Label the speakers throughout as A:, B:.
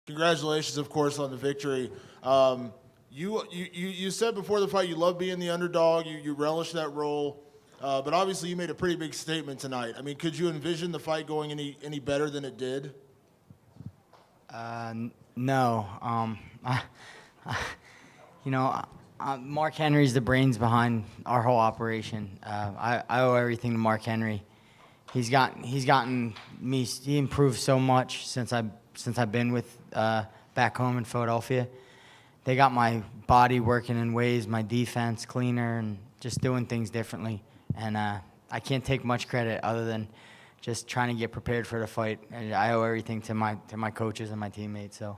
A: Congratulations, of course, on the victory. You said before the fight you love being the underdog. You relish that role, but obviously you made a pretty big statement tonight. I mean, could you envision the fight going any better than it did?
B: No. Mark Henry's the brains behind our whole operation. I owe everything to Mark Henry. He's gotten me. He improved so much since I've been with back home in Philadelphia. They got my body working in ways, my defense cleaner, and just doing things differently. And I can't take much credit other than just trying to get prepared for the fight. And I owe everything to my coaches and my teammates. So.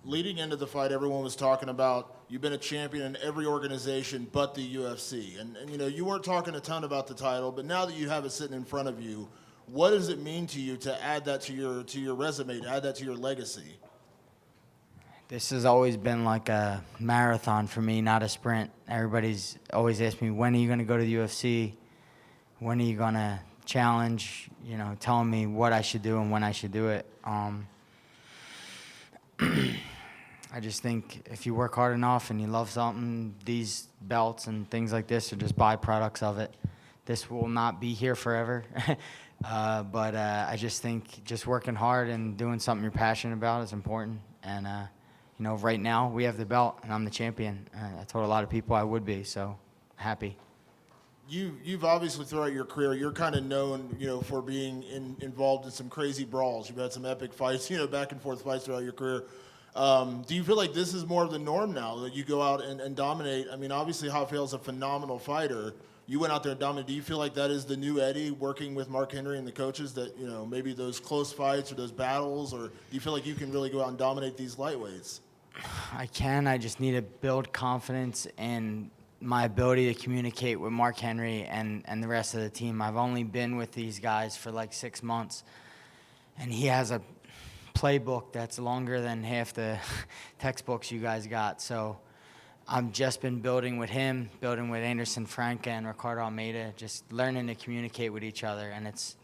A: Leading into the fight, everyone was talking about you've been a champion in every organization but the UFC. And you weren't talking a ton about the title, but now that you have it sitting in front of you, what does it mean to you to add that to your resume, to add that to your legacy?
B: This has always been like a marathon for me, not a sprint. Everybody's always asked me, when are you going to go to the UFC? When are you going to challenge? Telling me what I should do and when I should do it. I just think if you work hard enough and you love something, these belts and things like this are just byproducts of it. This will not be here forever. But I just think just working hard and doing something you're passionate about is important. And, right now we have the belt and I'm the champion. I told a lot of people I would be, so happy.
A: You've obviously throughout your career, you're kind of known, for being involved in some crazy brawls. You've had some epic fights, back and forth fights throughout your career. Do you feel like this is more of the norm now, that you go out and dominate? I mean, obviously Rafael's a phenomenal fighter. You went out there and dominated. Do you feel like that is the new Eddie working with Mark Henry and the coaches, that, maybe those close fights or those battles, or do you feel like you can really go out and dominate these lightweights?
B: I can. I just need to build confidence in my ability to communicate with Mark Henry and the rest of the team. I've only been with these guys for like 6 months, and he has a playbook that's longer than half the textbooks you guys got. So I've just been building with him, building with Anderson Franca and Ricardo Almeida, just learning to communicate with each other, and it's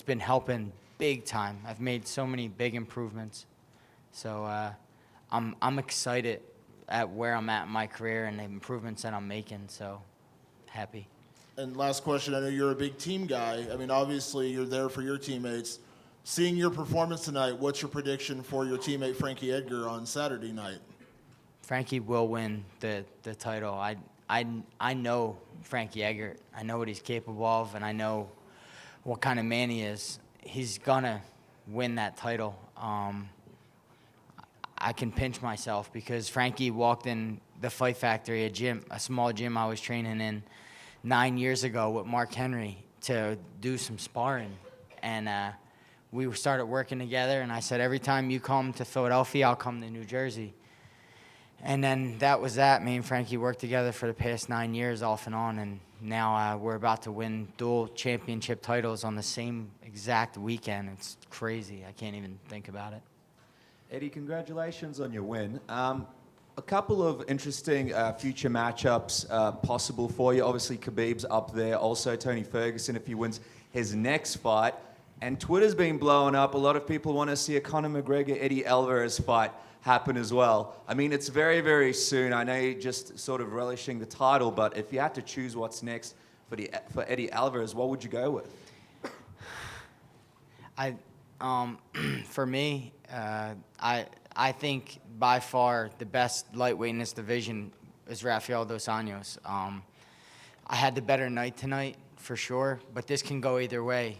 B: been helping big time. I've made so many big improvements. So I'm excited at where I'm at in my career and the improvements that I'm making, so happy.
A: And last question, I know you're a big team guy. I mean, obviously you're there for your teammates. Seeing your performance tonight, what's your prediction for your teammate Frankie Edgar on Saturday night?
B: Frankie will win the title. I know Frankie Edgar. I know what he's capable of, and I know what kind of man he is. He's gonna win that title. I can pinch myself because Frankie walked in the Fight Factory, a small gym I was training in 9 years ago with Mark Henry to do some sparring. And we started working together, and I said, every time you come to Philadelphia, I'll come to New Jersey. And then that was that. Me and Frankie worked together for the past 9 years off and on, and now we're about to win dual championship titles on the same exact weekend. It's crazy. I can't even think about it.
C: Eddie, congratulations on your win. A couple of interesting future matchups possible for you. Obviously, Khabib's up there. Also, Tony Ferguson, if he wins his next fight. And Twitter's been blowing up. A lot of people want to see a Conor McGregor-Eddie Alvarez fight happen as well. I mean, it's very, very soon. I know you're just sort of relishing the title, but if you had to choose what's next for Eddie Alvarez, what would you go with?
B: For me, I think by far the best lightweight in this division is Rafael dos Anjos. I had the better night tonight, for sure, but this can go either way.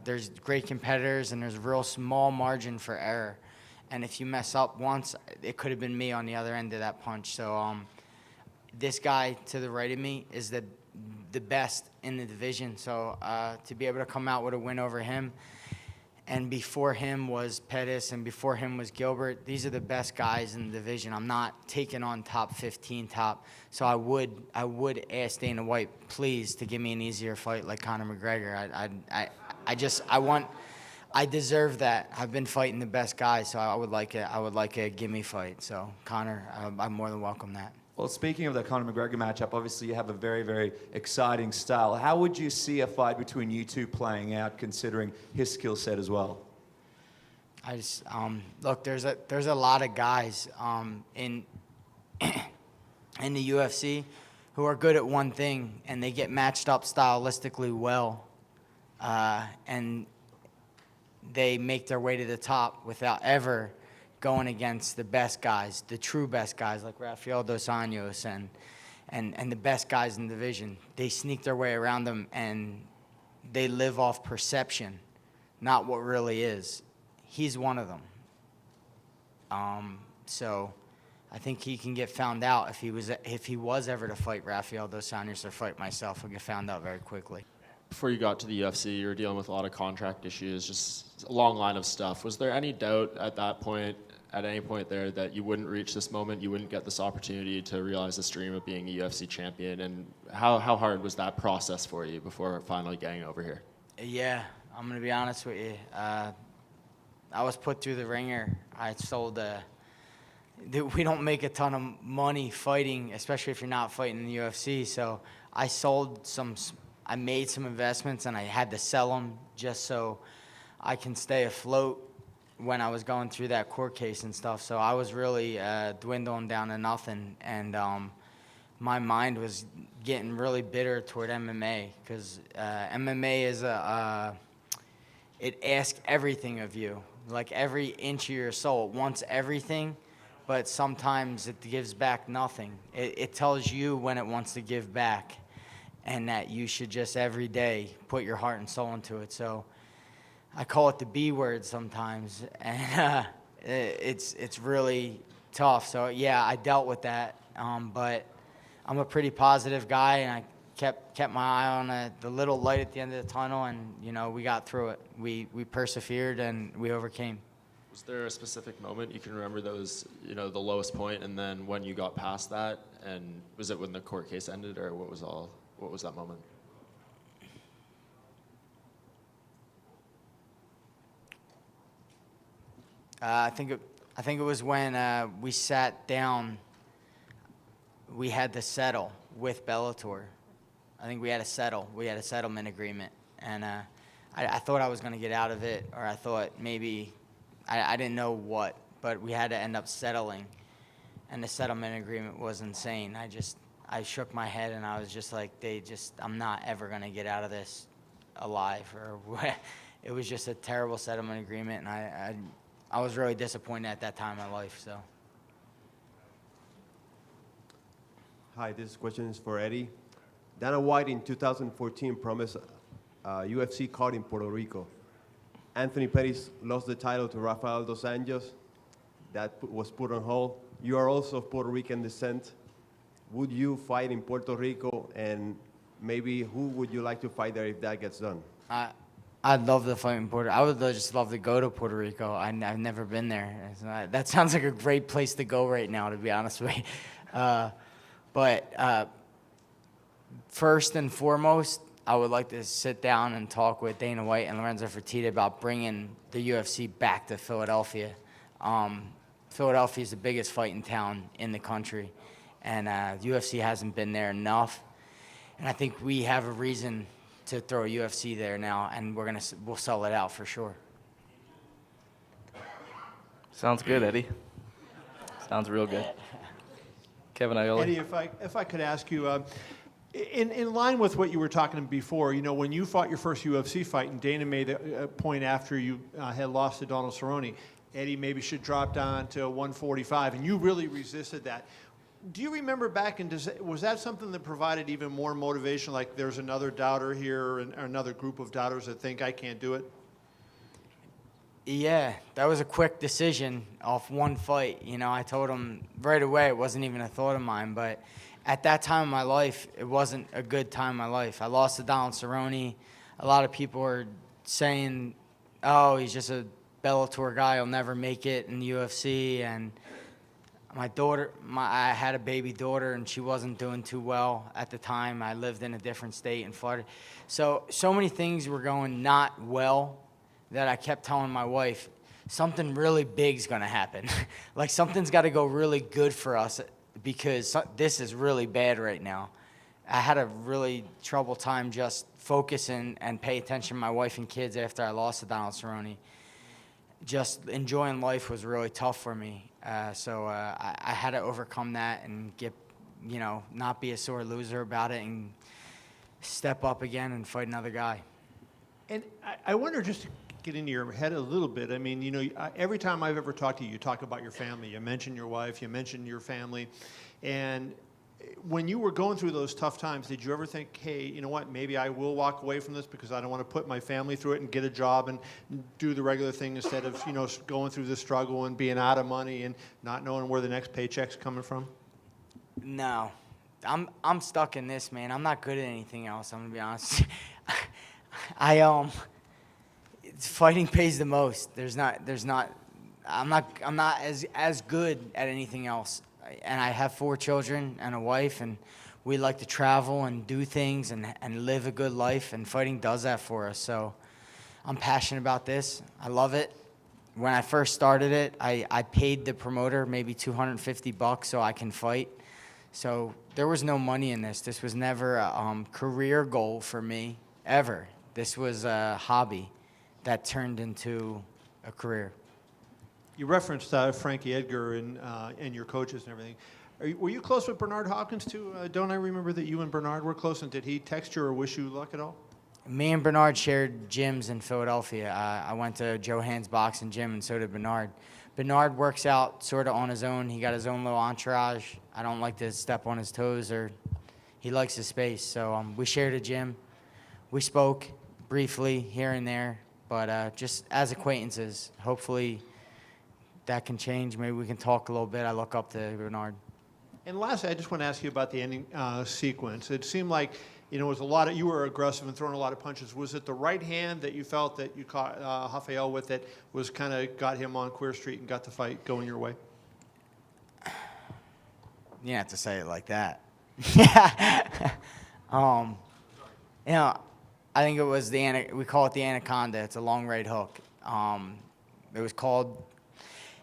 B: There's great competitors, and there's a real small margin for error. And if you mess up once, it could have been me on the other end of that punch. So this guy to the right of me is the best in the division. So to be able to come out with a win over him, and before him was Pettis, and before him was Gilbert. These are the best guys in the division. I'm not taking on top 15 top. So I would ask Dana White, please, to give me an easier fight like Conor McGregor. I deserve that. I've been fighting the best guys, so I would like a gimme fight. So Conor, I'm more than welcome that.
C: Well, speaking of the Conor McGregor matchup, obviously you have a very, very exciting style. How would you see a fight between you two playing out, considering his skill set as well?
B: I just look. There's a lot of guys in in the UFC who are good at one thing, and they get matched up stylistically well, and they make their way to the top without ever going against the best guys, the true best guys like Rafael dos Anjos and the best guys in the division. They sneak their way around them, and they live off perception, not what really is. He's one of them. So I think he can get found out if he was ever to fight Rafael dos Anjos or fight myself. He'll get found out very quickly.
D: Before you got to the UFC, you were dealing with a lot of contract issues, just a long line of stuff. Was there any doubt at that point, at any point there, that you wouldn't reach this moment, you wouldn't get this opportunity to realize this dream of being a UFC champion? And how hard was that process for you before finally getting over here?
B: Yeah, I'm going to be honest with you. I was put through the ringer. I sold we don't make a ton of money fighting, especially if you're not fighting in the UFC. So I made some investments, and I had to sell them just so I can stay afloat when I was going through that court case and stuff. So I was really dwindling down to nothing, and my mind was getting really bitter toward MMA because MMA is it asks everything of you, like every inch of your soul. It wants everything, but sometimes it gives back nothing. It tells you when it wants to give back, and that you should just every day put your heart and soul into it. So I call it the B word sometimes, and it's really tough. So yeah, I dealt with that, but I'm a pretty positive guy, and I kept my eye on the little light at the end of the tunnel, and we got through it. We persevered and we overcame.
D: Was there a specific moment you can remember that was, the lowest point, and then when you got past that, and was it when the court case ended, or what was that moment?
B: I think it was when we sat down. We had to settle with Bellator. I think we had to settle. We had a settlement agreement, and I thought I was going to get out of it, or I thought maybe I didn't know what, but we had to end up settling, and the settlement agreement was insane. I shook my head, and I was just like, I'm not ever going to get out of this alive, or it was just a terrible settlement agreement, and I was really disappointed at that time in my life. So.
E: Hi, this question is for Eddie. Dana White in 2014 promised a UFC card in Puerto Rico. Anthony Pettis lost the title to Rafael dos Anjos. That was put on hold. You are also of Puerto Rican descent. Would you fight in Puerto Rico, and maybe who would you like to fight there if that gets done?
B: I'd love to fight in Puerto. I would just love to go to Puerto Rico. I've never been there. That sounds like a great place to go right now, to be honest with you. But first and foremost, I would like to sit down and talk with Dana White and Lorenzo Fertitta about bringing the UFC back to Philadelphia. Philadelphia is the biggest fighting town in the country, and UFC hasn't been there enough. And I think we have a reason to throw a UFC there now, and we'll sell it out for sure.
F: Sounds good, Eddie. Sounds real good. Kevin Aioli.
G: Eddie, if I could ask you, in line with what you were talking before, when you fought your first UFC fight, and Dana made a point after you had lost to Donald Cerrone, Eddie maybe should drop down to 145, and you really resisted that. Do you remember back, and was that something that provided even more motivation, like there's another doubter here, or another group of doubters that think I can't do it?
B: Yeah, that was a quick decision off one fight. I told him right away it wasn't even a thought of mine, but at that time in my life, it wasn't a good time in my life. I lost to Donald Cerrone. A lot of people were saying, oh, he's just a Bellator guy, he'll never make it in the UFC, and my daughter, I had a baby daughter, and she wasn't doing too well at the time. I lived in a different state in Florida. So many things were going not well that I kept telling my wife, something really big's going to happen. Like, something's got to go really good for us because this is really bad right now. I had a really trouble time just focusing and pay attention to my wife and kids after I lost to Donald Cerrone. just enjoying life was really tough for me. So I had to overcome that and not be a sore loser about it and step up again and fight another guy.
G: And I wonder, just to get into your head a little bit, I mean, every time I've ever talked to you, you talk about your family. You mention your wife, you mention your family. And when you were going through those tough times, did you ever think, hey, you know what, maybe I will walk away from this because I don't want to put my family through it and get a job and do the regular thing instead of, going through the struggle and being out of money and not knowing where the next paycheck's coming from?
B: No. I'm stuck in this, man. I'm not good at anything else, I'm going to be honest. Fighting pays the most. I'm not as good at anything else. And I have 4 children and a wife, and we like to travel and do things and live a good life, and fighting does that for us. So I'm passionate about this. I love it. When I first started it, I paid the promoter maybe $250 so I can fight. So there was no money in this. This was never a career goal for me, ever. This was a hobby that turned into a career.
G: You referenced Frankie, Edgar, and your coaches and everything. Were you close with Bernard Hopkins too? Don't I remember that you and Bernard were close? And did he text you or wish you luck at all?
B: Me and Bernard shared gyms in Philadelphia. I went to Joe Hand's boxing gym, and so did Bernard. Bernard works out sort of on his own. He got his own little entourage. I don't like to step on his toes, or he likes his space. So we shared a gym. We spoke briefly here and there, but just as acquaintances. Hopefully that can change. Maybe we can talk a little bit. I look up to Bernard.
G: And lastly, I just want to ask you about the ending sequence. It seemed like it was you were aggressive and throwing a lot of punches. Was it the right hand that you felt that you caught Rafael with that was kind of got him on Queer Street and got the fight going your way?
B: You have to say it like that. I think it was we call it the anaconda. It's a long right hook. It was called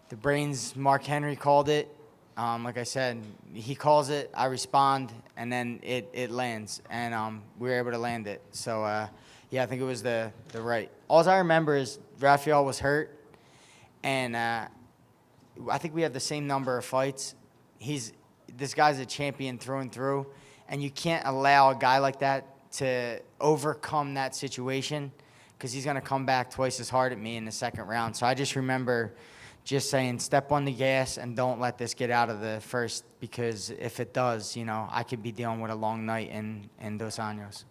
B: the brains. Mark Henry called it. Like I said, he calls it, I respond, and then it lands, and we were able to land it. So, I think it was the right. All I remember is Rafael was hurt, and I think we have the same number of fights. This guy's a champion through and through, and you can't allow a guy like that to overcome that situation because he's going to come back twice as hard at me in the second round. So I just remember just saying, step on the gas and don't let this get out of the first, because if it does, I could be dealing with a long night in Dos Anjos.